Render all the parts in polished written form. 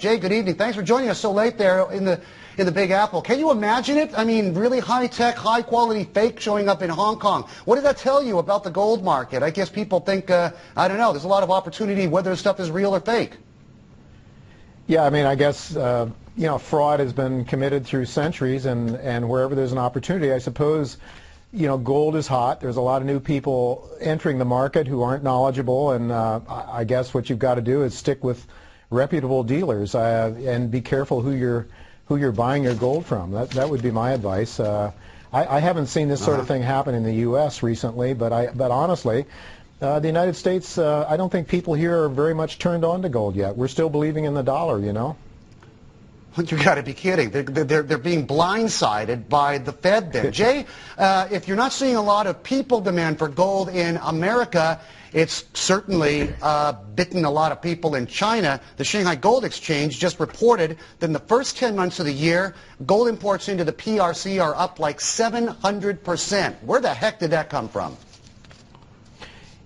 Jay, good evening. Thanks for joining us so late there in the Big Apple. Can you imagine it? I mean, really high-tech, high-quality fake showing up in Hong Kong. What does that tell you about the gold market? I guess people think, I don't know, there's a lot of opportunity whether the stuff is real or fake. Yeah, I mean, I guess, fraud has been committed through centuries, and wherever there's an opportunity, I suppose, gold is hot. There's a lot of new people entering the market who aren't knowledgeable, and I guess what you've got to do is stick with reputable dealers and be careful who you're buying your gold from. That would be my advice. I haven't seen this sort of thing happen in the U.S. recently, but honestly, the United States, I don't think people here are very much turned on to gold yet. We're still believing in the dollar, you know. You got to be kidding. They're being blindsided by the Fed there. Jay, if you're not seeing a lot of people demand for gold in America, it's certainly bitten a lot of people in China. The Shanghai Gold Exchange just reported that in the first 10 months of the year, gold imports into the PRC are up like 700%. Where the heck did that come from?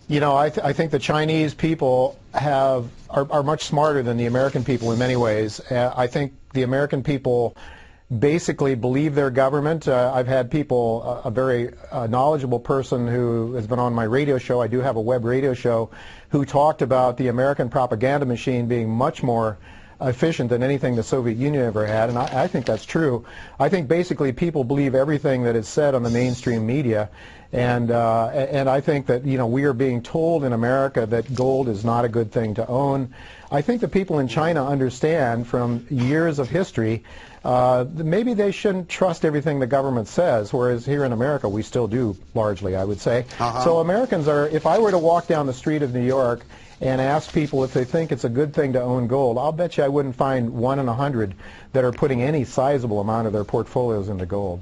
You know, I think the Chinese people are much smarter than the American people in many ways. I think the American people basically believe their government. I've had people, a very knowledgeable person who has been on my radio show, I do have a web radio show, who talked about the American propaganda machine being much more efficient than anything the Soviet Union ever had, and I think that's true. I think basically people believe everything that is said on the mainstream media, and I think that we are being told in America that gold is not a good thing to own. I think the people in China understand from years of history maybe they shouldn't trust everything the government says, whereas here in America we still do largely, I would say. So Americans are, if I were to walk down the street of New York and ask people if they think it's a good thing to own gold, I'll bet you I wouldn't find 1 in 100 that are putting any sizable amount of their portfolios into gold.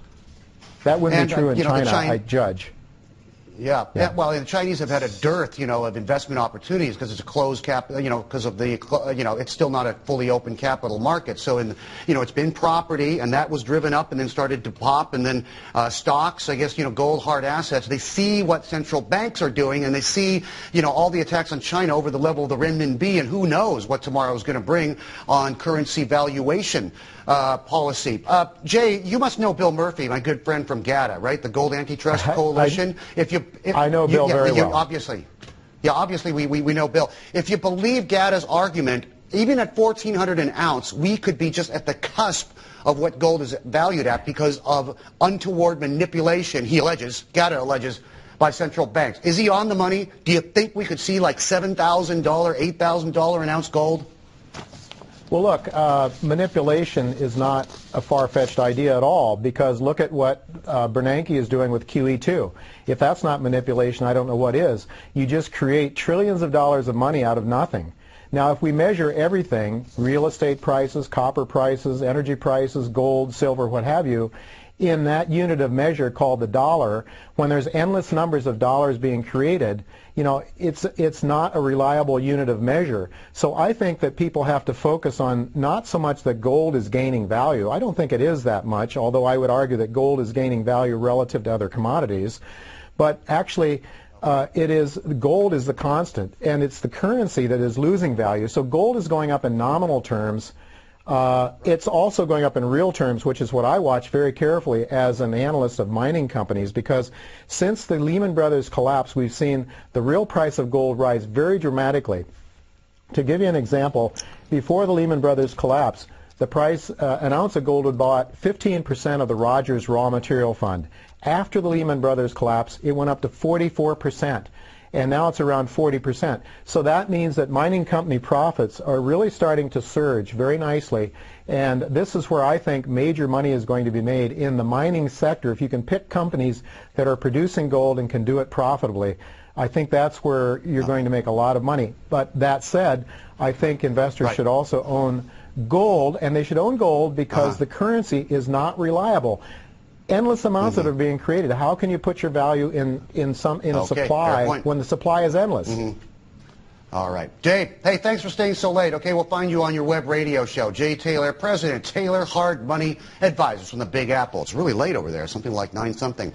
That wouldn't be true in China, I judge. Yeah. Well, the Chinese have had a dearth, of investment opportunities because it's a closed cap, because of the, it's still not a fully open capital market. So, it's been property, and that was driven up and then started to pop, and then stocks, I guess, gold, hard assets. They see what central banks are doing, and they see, all the attacks on China over the level of the renminbi, and who knows what tomorrow is going to bring on currency valuation policy. Jay, you must know Bill Murphy, my good friend from GATA, right? The Gold Antitrust Coalition. I know Bill very well. Obviously, we know Bill. If you believe GATA's argument, even at $1,400 an ounce, we could be just at the cusp of what gold is valued at because of untoward manipulation, he alleges, GATA alleges, by central banks. Is he on the money? Do you think we could see like $7,000, $8,000 an ounce gold? Well, look, manipulation is not a far-fetched idea at all, because look at what Bernanke is doing with QE2. If that's not manipulation, I don't know what is. You just create trillions of dollars of money out of nothing. Now, if we measure everything, real estate prices, copper prices, energy prices, gold, silver, what have you, in that unit of measure called the dollar, when there's endless numbers of dollars being created, it's not a reliable unit of measure. So I think that people have to focus on not so much that gold is gaining value. I don't think it is that much, although I would argue that gold is gaining value relative to other commodities. But actually, gold is the constant, and it's the currency that is losing value. So gold is going up in nominal terms. It's also going up in real terms, which is what I watch very carefully as an analyst of mining companies, because since the Lehman Brothers collapse, we've seen the real price of gold rise very dramatically. To give you an example, before the Lehman Brothers collapse, the price, an ounce of gold had bought 15% of the Rogers Raw Material Fund. After the Lehman Brothers collapse, it went up to 44%. And now it's around 40%. So that means that mining company profits are really starting to surge very nicely. And this is where I think major money is going to be made in the mining sector. If you can pick companies that are producing gold and can do it profitably, I think that's where you're going to make a lot of money. But that said, I think investors should also own gold, and they should own gold because the currency is not reliable. Endless amounts that are being created. How can you put your value in supply when the supply is endless? All right. Jay, hey, thanks for staying so late. Okay, we'll find you on your web radio show. Jay Taylor, President Taylor Hard Money Advisors from the Big Apple. It's really late over there, something like 9-something.